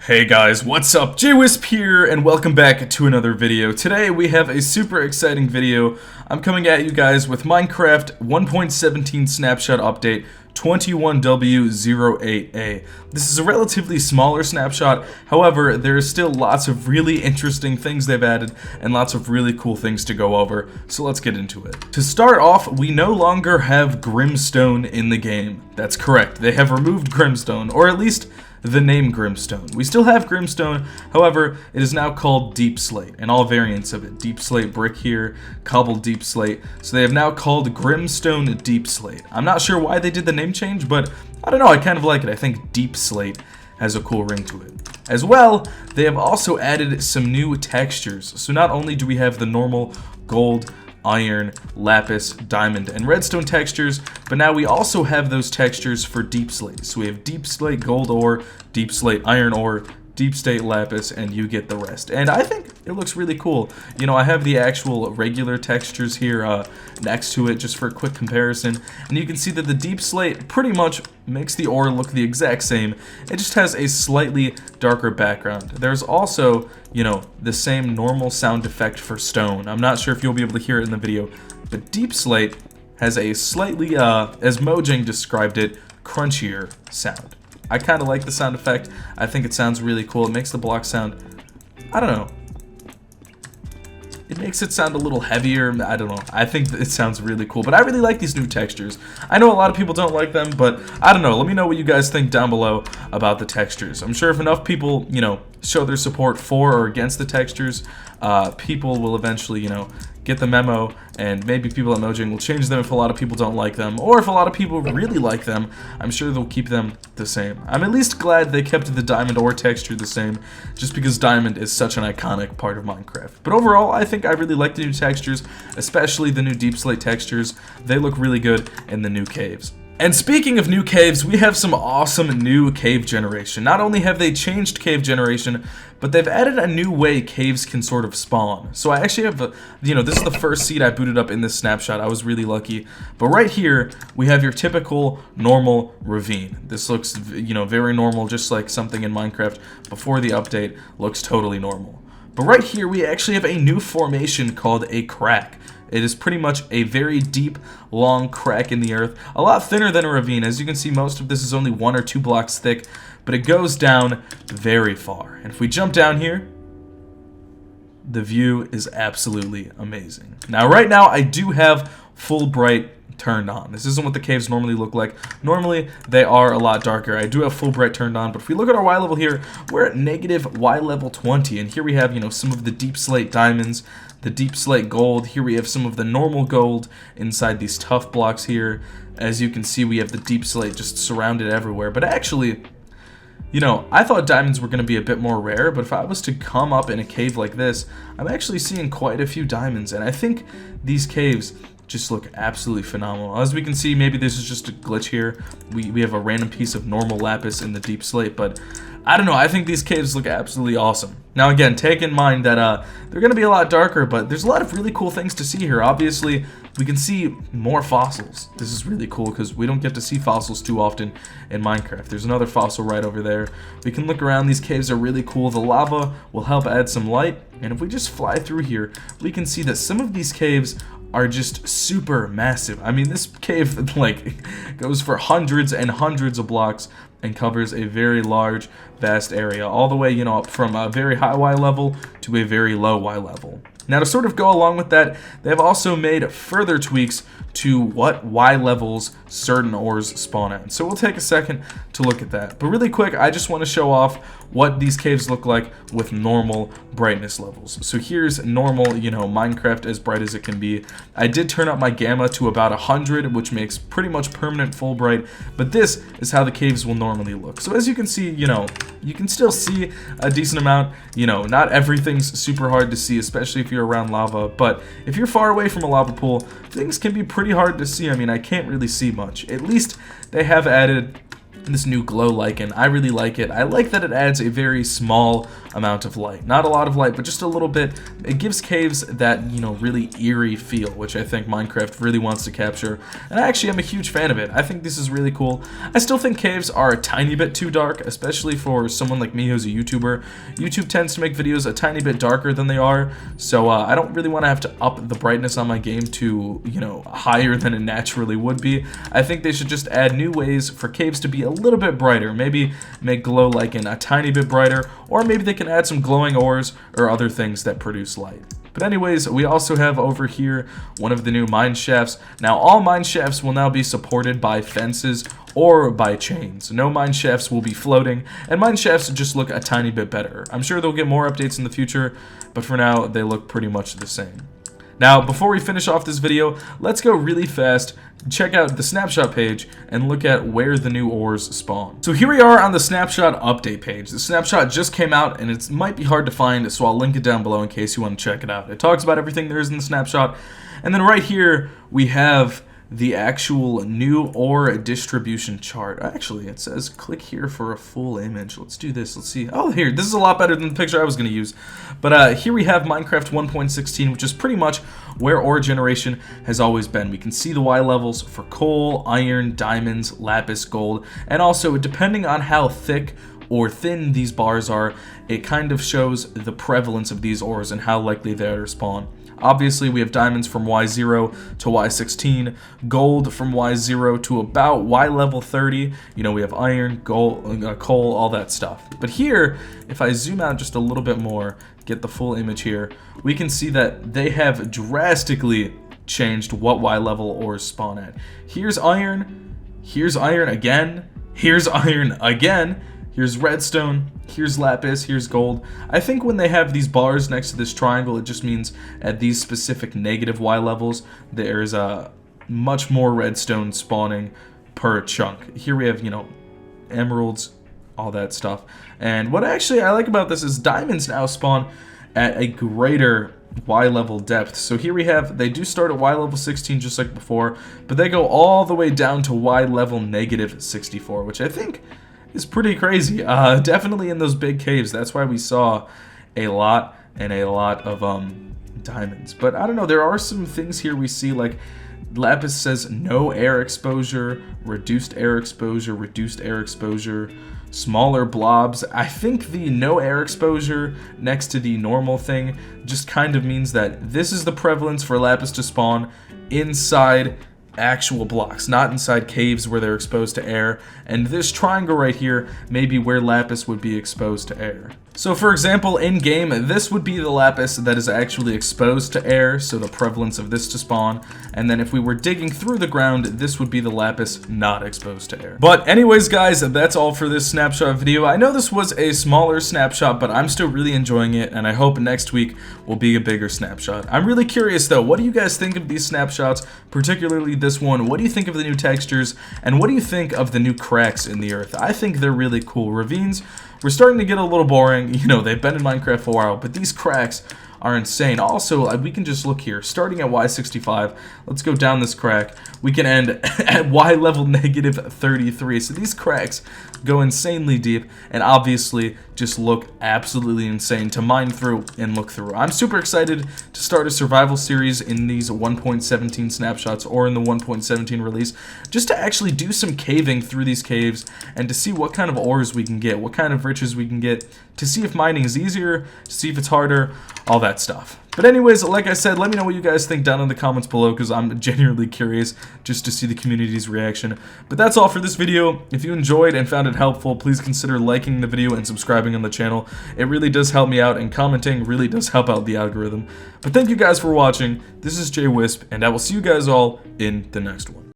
Hey guys, what's up? JWhisp here, and welcome back to another video. Today we have a super exciting video. I'm coming at you guys with Minecraft 1.17 Snapshot Update 21w08a. This is a relatively smaller snapshot, however, there is still lots of really interesting things they've added and lots of really cool things to go over, so let's get into it. To start off, we no longer have Grimstone in the game. That's correct, they have removed Grimstone, or at least the name Grimstone. We still have Grimstone, however, it is now called Deep Slate, and all variants of it. Deep Slate Brick here, Cobbled Deep Slate, so they have now called Grimstone Deep Slate. I'm not sure why they did the name change, but I don't know, I kind of like it. I think Deep Slate has a cool ring to it. As well, they have also added some new textures, so not only do we have the normal gold, iron, lapis, diamond, and redstone textures, but now we also have those textures for deep slate. So we have deep slate gold ore, deep slate iron ore, deep slate lapis, and you get the rest. And I think it looks really cool. You know, I have the actual regular textures here next to it just for a quick comparison, and you can see that the deep slate pretty much makes the ore look the exact same. It just has a slightly darker background. There's also, you know, the same normal sound effect for stone. I'm not sure if you'll be able to hear it in the video, but deep slate has a slightly, as Mojang described it, crunchier sound. I kind of like the sound effect. I think it sounds really cool. It makes the block sound, I don't know. It makes it sound a little heavier. I don't know. I think it sounds really cool. But I really like these new textures. I know a lot of people don't like them, but I don't know. Let me know what you guys think down below about the textures. I'm sure if enough people, you know, show their support for or against the textures, people will eventually, you know, get the memo, and maybe people at Mojang will change them if a lot of people don't like them, or if a lot of people really like them, I'm sure they'll keep them the same. I'm at least glad they kept the diamond ore texture the same, just because diamond is such an iconic part of Minecraft. But overall, I think I really like the new textures, especially the new deep slate textures. They look really good in the new caves. And speaking of new caves, we have some awesome new cave generation. Not only have they changed cave generation, but they've added a new way caves can sort of spawn. So I actually have, you know, this is the first seed I booted up in this snapshot. I was really lucky. But right here, we have your typical normal ravine. This looks, you know, very normal, just like something in Minecraft before the update looks totally normal. But right here, we actually have a new formation called a crack. It is pretty much a very deep, long crack in the earth, a lot thinner than a ravine. As you can see, most of this is only 1 or 2 blocks thick, but it goes down very far. And if we jump down here, the view is absolutely amazing. Now, right now, I do have full bright turned on. This isn't what the caves normally look like. Normally, they are a lot darker. I do have full bright turned on, but if we look at our Y level here, we're at negative Y level 20, and here we have, you know, some of the deep slate diamonds, the deep slate gold. Here we have some of the normal gold inside these tough blocks here. As you can see, we have the deep slate just surrounded everywhere, but actually, you know, I thought diamonds were going to be a bit more rare, but if I was to come up in a cave like this, I'm actually seeing quite a few diamonds, and I think these caves just look absolutely phenomenal. As we can see, maybe this is just a glitch here. We have a random piece of normal lapis in the deep slate, but I don't know, I think these caves look absolutely awesome. Now again, take in mind that they're going to be a lot darker, but there's a lot of really cool things to see here. Obviously, we can see more fossils. This is really cool because we don't get to see fossils too often in Minecraft. There's another fossil right over there. We can look around. These caves are really cool. The lava will help add some light, and if we just fly through here, we can see that some of these caves are just super massive. I mean, this cave like goes for hundreds and hundreds of blocks and covers a very large, vast area, all the way, you know, up from a very high Y level to a very low Y level. Now, to sort of go along with that, they've also made further tweaks to what Y levels certain ores spawn at. So we'll take a second to look at that. But really quick, I just want to show off what these caves look like with normal brightness levels. So here's normal, you know, Minecraft as bright as it can be. I did turn up my gamma to about 100, which makes pretty much permanent full bright, but this is how the caves will normally look. So as you can see, you know, you can still see a decent amount. You know, not everything's super hard to see, especially if you're around lava, but if you're far away from a lava pool, things can be pretty hard to see. I mean, I can't really see much. At least they have added this new glow lichen. I really like it. I like that it adds a very small amount of light. Not a lot of light, but just a little bit. It gives caves that, you know, really eerie feel, which I think Minecraft really wants to capture. And I actually am a huge fan of it. I think this is really cool. I still think caves are a tiny bit too dark, especially for someone like me who's a YouTuber. YouTube tends to make videos a tiny bit darker than they are, so I don't really want to have to up the brightness on my game to, you know, higher than it naturally would be. I think they should just add new ways for caves to be a little bit brighter. Maybe make glow lichen a tiny bit brighter, or maybe they can add some glowing ores or other things that produce light. But anyways, we also have over here one of the new mine shafts. Now, all mine shafts will now be supported by fences or by chains. No mine shafts will be floating, and mine shafts just look a tiny bit better. I'm sure they'll get more updates in the future, but for now, they look pretty much the same. Now, before we finish off this video, let's go really fast, check out the snapshot page, and look at where the new ores spawn. So here we are on the snapshot update page. The snapshot just came out, and it might be hard to find, so I'll link it down below in case you want to check it out. It talks about everything there is in the snapshot, and then right here, we have the actual new ore distribution chart. Actually, it says click here for a full image. Let's do this. Let's see. Oh, here. This is a lot better than the picture I was going to use. But here we have Minecraft 1.16, which is pretty much where ore generation has always been. We can see the Y levels for coal, iron, diamonds, lapis, gold, and also depending on how thick or thin these bars are, it kind of shows the prevalence of these ores and how likely they are to spawn. Obviously, we have diamonds from Y0 to Y16, gold from Y0 to about Y level 30. You know, we have iron, gold, coal, all that stuff. But here, if I zoom out just a little bit more, get the full image here, we can see that they have drastically changed what Y level ores spawn at. Here's iron again, here's iron again, here's redstone, here's lapis, here's gold. I think when they have these bars next to this triangle, it just means at these specific negative Y levels, there's much more redstone spawning per chunk. Here we have, you know, emeralds, all that stuff. And what actually I like about this is diamonds now spawn at a greater Y level depth. So here we have, they do start at Y level 16 just like before, but they go all the way down to Y level negative 64, which I think is pretty crazy. Definitely in those big caves. That's why we saw a lot of diamonds. But I don't know, there are some things here we see, like lapis says no air exposure, reduced air exposure, reduced air exposure, smaller blobs. I think the no air exposure next to the normal thing just kind of means that this is the prevalence for lapis to spawn inside actual blocks, not inside caves where they're exposed to air, and this triangle right here may be where lapis would be exposed to air. So for example, in game, this would be the lapis that is actually exposed to air, so the prevalence of this to spawn, and then if we were digging through the ground, this would be the lapis not exposed to air. But anyways guys, that's all for this snapshot video. I know this was a smaller snapshot, but I'm still really enjoying it, and I hope next week will be a bigger snapshot. I'm really curious though, what do you guys think of these snapshots, particularly this one? What do you think of the new textures, and what do you think of the new cracks in the earth? I think they're really cool. Ravines, we're starting to get a little boring. You know, they've been in Minecraft for a while, but these cracks are insane. Also, we can just look here, starting at Y65, let's go down this crack. We can end at Y level negative 33. So these cracks go insanely deep and obviously just look absolutely insane to mine through and look through. I'm super excited to start a survival series in these 1.17 snapshots or in the 1.17 release, just to actually do some caving through these caves and to see what kind of ores we can get, what kind of riches we can get, to see if mining is easier, to see if it's harder, all that stuff. But anyways, like I said, let me know what you guys think down in the comments below, because I'm genuinely curious just to see the community's reaction. But that's all for this video. If you enjoyed and found it helpful, please consider liking the video and subscribing on the channel. It really does help me out, and commenting really does help out the algorithm. But thank you guys for watching. This is JWhisp, and I will see you guys all in the next one.